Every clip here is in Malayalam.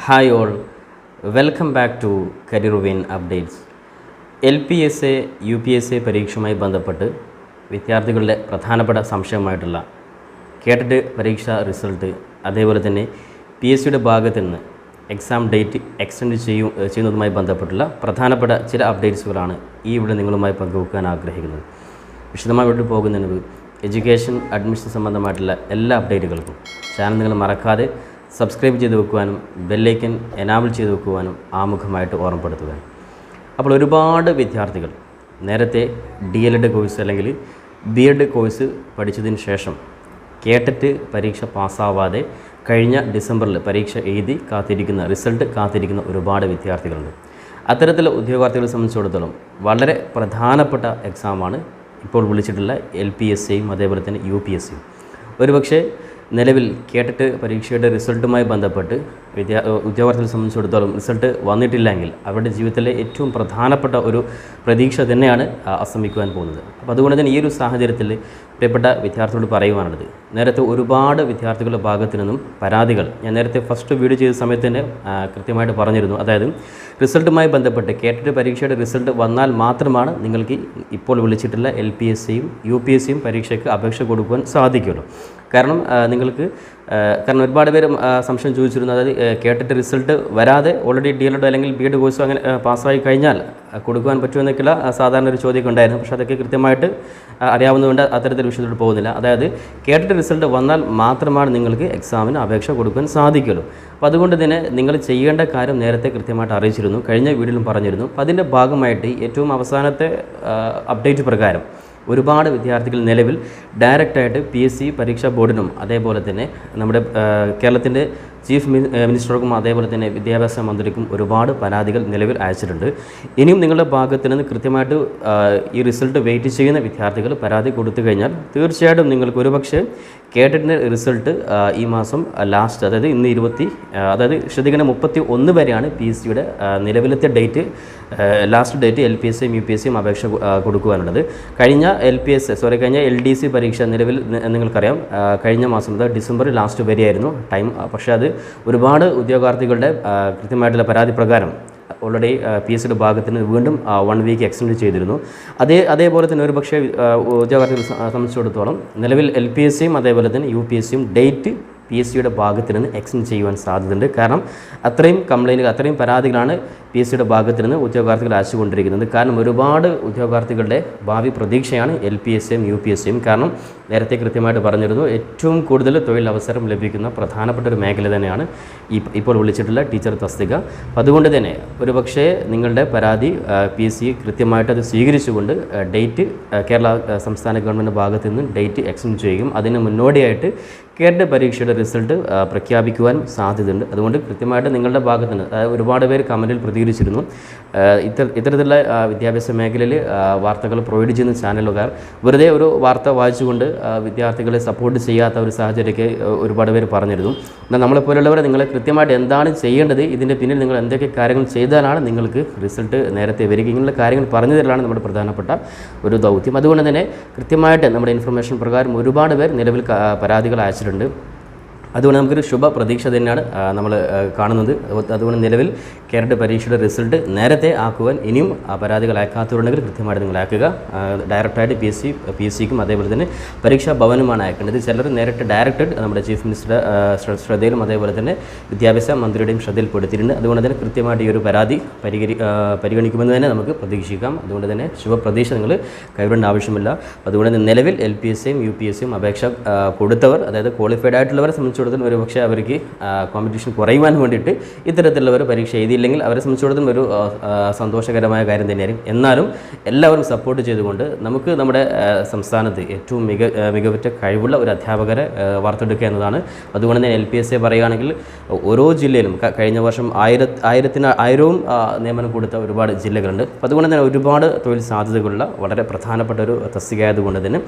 Hi all, welcome back to career win updates. LPSA UPSA പരീക്ഷയുമായി ബന്ധപ്പെട്ട് വിദ്യാർത്ഥികളുടെ പ്രധാനപ്പെട്ട സംശയമായിട്ടുള്ള കേട്ടിട്ട് പരീക്ഷാ റിസൾട്ട്, അതേപോലെ തന്നെ PSCയുടെ ഭാഗത്തു നിന്ന് എക്സാം ഡേറ്റ് എക്സ്റ്റെൻഡ് ചെയ്യുന്നതുമായി ബന്ധപ്പെട്ടുള്ള പ്രധാനപ്പെട്ട ചില അപ്ഡേറ്റ്സുകളാണ് ഈ ഇവിടെ നിങ്ങളുമായി പങ്കുവെക്കാൻ ആഗ്രഹിക്കുന്നത്. വിശദമായി പോകുന്നതിന് എഡ്യൂക്കേഷൻ അഡ്മിഷൻ സംബന്ധമായിട്ടുള്ള എല്ലാ അപ്ഡേറ്റുകൾക്കും ചാനൽ നിങ്ങൾ മറക്കാതെ സബ്സ്ക്രൈബ് ചെയ്ത് വെക്കുവാനും ബെല്ലൈക്കൻ എനാബിൾ ചെയ്ത് വെക്കുവാനും ആമുഖമായിട്ട് ഓർമ്മപ്പെടുത്തുവാനും. അപ്പോൾ ഒരുപാട് വിദ്യാർത്ഥികൾ നേരത്തെ DLED കോഴ്സ് അല്ലെങ്കിൽ BEd കോഴ്സ് പഠിച്ചതിന് ശേഷം കേട്ടിട്ട് പരീക്ഷ പാസ്സാവാതെ കഴിഞ്ഞ ഡിസംബറിൽ പരീക്ഷ എഴുതി റിസൾട്ട് കാത്തിരിക്കുന്ന ഒരുപാട് വിദ്യാർത്ഥികളുണ്ട്. അത്തരത്തിലുള്ള ഉദ്യോഗാർത്ഥികളെ സംബന്ധിച്ചിടത്തോളം വളരെ പ്രധാനപ്പെട്ട എക്സാമാണ് ഇപ്പോൾ വിളിച്ചിട്ടുള്ള LPSAയും അതേപോലെ തന്നെ UPSAയും. ഒരുപക്ഷെ നിലവിൽ കേട്ടിട്ട് പരീക്ഷയുടെ റിസൾട്ടുമായി ബന്ധപ്പെട്ട് ഉദ്യോഗാർത്ഥികളെ സംബന്ധിച്ചിടത്തോളം റിസൾട്ട് വന്നിട്ടില്ലെങ്കിൽ അവരുടെ ജീവിതത്തിലെ ഏറ്റവും പ്രധാനപ്പെട്ട ഒരു പ്രതീക്ഷ തന്നെയാണ് അസ്തമിക്കുവാൻ പോകുന്നത്. അപ്പോൾ അതുകൊണ്ട് തന്നെ ഈ ഒരു സാഹചര്യത്തിൽ പ്രിയപ്പെട്ട വിദ്യാർത്ഥികളോട് പറയുവാനുള്ളത്, നേരത്തെ ഒരുപാട് വിദ്യാർത്ഥികളുടെ ഭാഗത്തു നിന്നും പരാതികൾ ഞാൻ നേരത്തെ ഫസ്റ്റ് വീഡിയോ ചെയ്ത സമയത്ത് തന്നെ കൃത്യമായിട്ട് പറഞ്ഞിരുന്നു. അതായത് റിസൾട്ടുമായി ബന്ധപ്പെട്ട് കേട്ടിട്ട് പരീക്ഷയുടെ റിസൾട്ട് വന്നാൽ മാത്രമാണ് നിങ്ങൾക്ക് ഇപ്പോൾ വിളിച്ചിട്ടുള്ള LPSAയും UPSAയും പരീക്ഷയ്ക്ക് അപേക്ഷ കൊടുക്കുവാൻ സാധിക്കുള്ളൂ. കാരണം ഒരുപാട് പേര് സംശയം ചോദിച്ചിരുന്നു. അതായത് കേട്ടിട്ട് റിസൾട്ട് വരാതെ ഓൾറെഡി DLED അല്ലെങ്കിൽ BEd കോഴ്സോ അങ്ങനെ പാസ്സായി കഴിഞ്ഞാൽ കൊടുക്കുവാൻ പറ്റുമെന്നൊക്കെയുള്ള സാധാരണ ഒരു ചോദ്യമൊക്കെ ഉണ്ടായിരുന്നു. പക്ഷേ അതൊക്കെ കൃത്യമായിട്ട് അറിയാവുന്നതുകൊണ്ട് അത്തരത്തിൽ വിഷയത്തിൽ പോകുന്നില്ല. അതായത് കേട്ടിട്ട് റിസൾട്ട് വന്നാൽ മാത്രമാണ് നിങ്ങൾക്ക് എക്സാമിന് അപേക്ഷ കൊടുക്കാൻ സാധിക്കുള്ളൂ. അപ്പോൾ അതുകൊണ്ട് തന്നെ നിങ്ങൾ ചെയ്യേണ്ട കാര്യം നേരത്തെ കൃത്യമായിട്ട് അറിയിച്ചിരുന്നു, കഴിഞ്ഞ വീഡിയോയിലും പറഞ്ഞിരുന്നു. അപ്പോൾ അതിൻ്റെ ഭാഗമായിട്ട് ഏറ്റവും അവസാനത്തെ അപ്ഡേറ്റ് പ്രകാരം ഒരുപാട് വിദ്യാർത്ഥികൾ നിലവിൽ ഡയറക്റ്റായിട്ട് PSC പരീക്ഷാ ബോർഡിനും അതേപോലെ തന്നെ നമ്മുടെ കേരളത്തിൻ്റെ ചീഫ് മിനിസ്റ്റർക്കും അതേപോലെ തന്നെ വിദ്യാഭ്യാസ മന്ത്രിക്കും ഒരുപാട് പരാതികൾ നിലവിൽ അയച്ചിട്ടുണ്ട്. ഇനിയും നിങ്ങളുടെ ഭാഗത്ത് നിന്ന് കൃത്യമായിട്ട് ഈ റിസൾട്ട് വെയിറ്റ് ചെയ്യുന്ന വിദ്യാർത്ഥികൾ പരാതി കൊടുത്തു കഴിഞ്ഞാൽ തീർച്ചയായിട്ടും നിങ്ങൾക്ക് ഒരുപക്ഷെ കേട്ടിട്ട് റിസൾട്ട് ഈ മാസം ലാസ്റ്റ്, അതായത് ഇന്ന് ശ്രദ്ധിക്കേണ്ട 31 വരെയാണ് PSCയുടെ നിലവിലത്തെ ഡേറ്റ്, ലാസ്റ്റ് ഡേറ്റ് LPSAയും UPSAയും അപേക്ഷ കൊടുക്കുവാനുള്ളത്. കഴിഞ്ഞ LDC പരീക്ഷ നിലവിൽ നിങ്ങൾക്കറിയാം കഴിഞ്ഞ മാസം ഡിസംബർ ലാസ്റ്റ് വരെയായിരുന്നു ടൈം. പക്ഷേ അത് ഒരുപാട് ഉദ്യോഗാർത്ഥികളുടെ കൃത്യമായിട്ടുള്ള പരാതി പ്രകാരം ഓൾറെഡി PSCയുടെ ഭാഗത്തിന് വീണ്ടും 1 വീക്ക് എക്സ്റ്റെൻഡ് ചെയ്തിരുന്നു. അതേപോലെ തന്നെ ഒരുപക്ഷെ ഉദ്യോഗാർത്ഥികളെ സംബന്ധിച്ചിടത്തോളം നിലവിൽ LPSAയും അതേപോലെ തന്നെ UPSAയും ഡേറ്റ് PSCയുടെ ഭാഗത്ത് നിന്ന് എക്സ്റ്റെൻഡ് ചെയ്യുവാൻ സാധ്യതയുണ്ട്. കാരണം അത്രയും പരാതികളാണ് PSCയുടെ ഭാഗത്ത് നിന്ന് ഉദ്യോഗാർത്ഥികൾ അയച്ചുകൊണ്ടിരിക്കുന്നത്. കാരണം ഒരുപാട് ഉദ്യോഗാർത്ഥികളുടെ ഭാവി പ്രതീക്ഷയാണ് LPSAയും UPSAയും. കാരണം നേരത്തെ കൃത്യമായിട്ട് പറഞ്ഞിരുന്നു, ഏറ്റവും കൂടുതൽ തൊഴിലവസരം ലഭിക്കുന്ന പ്രധാനപ്പെട്ട ഒരു മേഖല തന്നെയാണ് ഇപ്പോൾ വിളിച്ചിട്ടുള്ള ടീച്ചർ തസ്തിക. അതുകൊണ്ട് തന്നെ ഒരുപക്ഷെ നിങ്ങളുടെ പരാതി PSC കൃത്യമായിട്ട് അത് സ്വീകരിച്ചുകൊണ്ട് ഡേറ്റ് കേരള സംസ്ഥാന ഗവൺമെൻറ് ഭാഗത്ത് നിന്ന് ഡേറ്റ് എക്സ്റ്റെൻഡ് ചെയ്യും. അതിന് മുന്നോടിയായിട്ട് കേട്ടിട്ട് പരീക്ഷയുടെ റിസൾട്ട് പ്രഖ്യാപിക്കുവാനും സാധ്യതയുണ്ട്. അതുകൊണ്ട് കൃത്യമായിട്ട് നിങ്ങളുടെ ഭാഗത്ത് നിന്ന്, അതായത് ഒരുപാട് പേര് കമൻറ്റിൽ പ്രതികരിച്ചിരുന്നു, ഇത്തരത്തിലുള്ള വിദ്യാഭ്യാസ മേഖലയിൽ വാർത്തകൾ പ്രൊവൈഡ് ചെയ്യുന്ന ചാനലുകാർ വെറുതെ ഒരു വാർത്ത വായിച്ചുകൊണ്ട് വിദ്യാർത്ഥികളെ സപ്പോർട്ട് ചെയ്യാത്ത ഒരു സാഹചര്യമൊക്കെ ഒരുപാട് പേര് പറഞ്ഞിരുന്നു. എന്നാൽ നമ്മളെപ്പോലുള്ളവർ നിങ്ങളെ കൃത്യമായിട്ട് എന്താണ് ചെയ്യേണ്ടത്, ഇതിൻ്റെ പിന്നിൽ നിങ്ങൾ എന്തൊക്കെ കാര്യങ്ങൾ ചെയ്താലാണ് നിങ്ങൾക്ക് റിസൾട്ട് നേരത്തെ വരിക, ഇങ്ങനെയുള്ള കാര്യങ്ങൾ പറഞ്ഞു തരലാണ് നമ്മുടെ പ്രധാനപ്പെട്ട ഒരു ദൗത്യം. അതുകൊണ്ട് തന്നെ കൃത്യമായിട്ട് നമ്മുടെ ഇൻഫർമേഷൻ പ്രകാരം ഒരുപാട് പേർ നിലവിൽ പരാതികൾ അയച്ചിട്ടുണ്ട്. അതുകൊണ്ട് നമുക്കൊരു ശുഭ പ്രതീക്ഷ തന്നെയാണ് നമ്മൾ കാണുന്നത്. അതുകൊണ്ട് നിലവിൽ കേരള പരീക്ഷയുടെ റിസൾട്ട് നേരത്തെ ആക്കുവാൻ ഇനിയും പരാതികൾ അയക്കാത്തവരുണ്ടെങ്കിൽ കൃത്യമായിട്ട് നിങ്ങൾ അയക്കുക. ഡയറക്റ്റായിട്ട് PSCക്കും അതേപോലെ തന്നെ പരീക്ഷാ ഭവനുമാണ് അയക്കേണ്ടത്. ചിലർ നേരിട്ട് ഡയറക്റ്റ് നമ്മുടെ ചീഫ് മിനിസ്റ്ററുടെ ശ്രദ്ധയിലും അതേപോലെ തന്നെ വിദ്യാഭ്യാസ മന്ത്രിയുടെയും ശ്രദ്ധയിൽപ്പെടുത്തിയിട്ടുണ്ട്. അതുകൊണ്ട് തന്നെ കൃത്യമായിട്ട് ഈ ഒരു പരാതി പരിഗണിക്കുമെന്ന് തന്നെ നമുക്ക് പ്രതീക്ഷിക്കാം. അതുകൊണ്ട് തന്നെ ശുഭപ്രതീക്ഷ നിങ്ങൾ കൈവിടേണ്ട ആവശ്യമില്ല. അതുകൊണ്ട് തന്നെ നിലവിൽ LPSAയും UPSAയും അപേക്ഷ കൊടുത്തവർ, അതായത് ക്വാളിഫൈഡ് ആയിട്ടുള്ളവരെ സംബന്ധിച്ചിടത്തോളം ഒരുപക്ഷെ അവർക്ക് കോമ്പറ്റീഷൻ കുറയുവാൻ വേണ്ടിയിട്ട് ഇത്തരത്തിലുള്ളവർ പരീക്ഷ എഴുതിയില്ലെങ്കിൽ അവരെ സംബന്ധിച്ചിടത്തോളം ഒരു സന്തോഷകരമായ കാര്യം തന്നെയായിരിക്കും. എന്നാലും എല്ലാവരും സപ്പോർട്ട് ചെയ്തുകൊണ്ട് നമുക്ക് നമ്മുടെ സംസ്ഥാനത്ത് ഏറ്റവും മികവുറ്റ കഴിവുള്ള ഒരു അധ്യാപകരെ വാർത്തെടുക്കുക എന്നതാണ്. അതുകൊണ്ട് തന്നെ LPSA പറയുകയാണെങ്കിൽ ഓരോ ജില്ലയിലും കഴിഞ്ഞ വർഷം 1000 നിയമനം കൊടുത്ത ഒരുപാട് ജില്ലകളുണ്ട്. അതുകൊണ്ട് തന്നെ ഒരുപാട് തൊഴിൽ സാധ്യതകളുള്ള വളരെ പ്രധാനപ്പെട്ട ഒരു തസ്തികയായതുകൊണ്ട് തന്നെ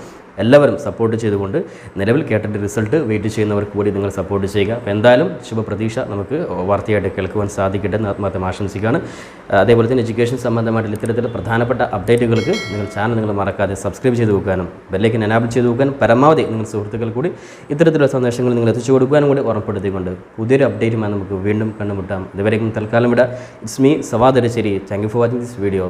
എല്ലാവരും സപ്പോർട്ട് ചെയ്തുകൊണ്ട് നിലവിൽ കേട്ടിട്ട് റിസൾട്ട് വെയിറ്റ് ചെയ്യുന്നവർക്ക് കൂടി നിങ്ങൾ നിങ്ങൾ സപ്പോർട്ട് ചെയ്യുക. അപ്പോൾ എന്തായാലും ശുഭപ്രതീക്ഷ നമുക്ക് വാർത്തയായിട്ട് കേൾക്കുവാൻ സാധിക്കട്ടെ എന്ന് ആത്മാർത്ഥം ആശംസിക്കുകയാണ്. അതേപോലെ തന്നെ എഡ്യൂക്കേഷൻ സംബന്ധമായിട്ടുള്ള ഇത്തരത്തിലുള്ള പ്രധാനപ്പെട്ട അപ്ഡേറ്റുകൾക്ക് ചാനൽ നിങ്ങൾ മറക്കാതെ സബ്സ്ക്രൈബ് ചെയ്ത് വെക്കാനും ബെല്ലൈക്കൻ എനാബിൾ ചെയ്ത് വെക്കാനും പരമാവധി നിങ്ങൾ സുഹൃത്തുക്കൾ കൂടി ഇത്തരത്തിലുള്ള സന്ദേശങ്ങൾ നിങ്ങൾ എത്തിച്ചു കൊടുക്കാനും കൂടി ഓർമ്മപ്പെടുത്തിക്കൊണ്ട് പുതിയൊരു അപ്ഡേറ്റുമായി നമുക്ക് വീണ്ടും കണ്ടുമുട്ടാം. ഇതുവരെയും തൽക്കാലം it's me Sawad Aracheri. Thank you for watching this video.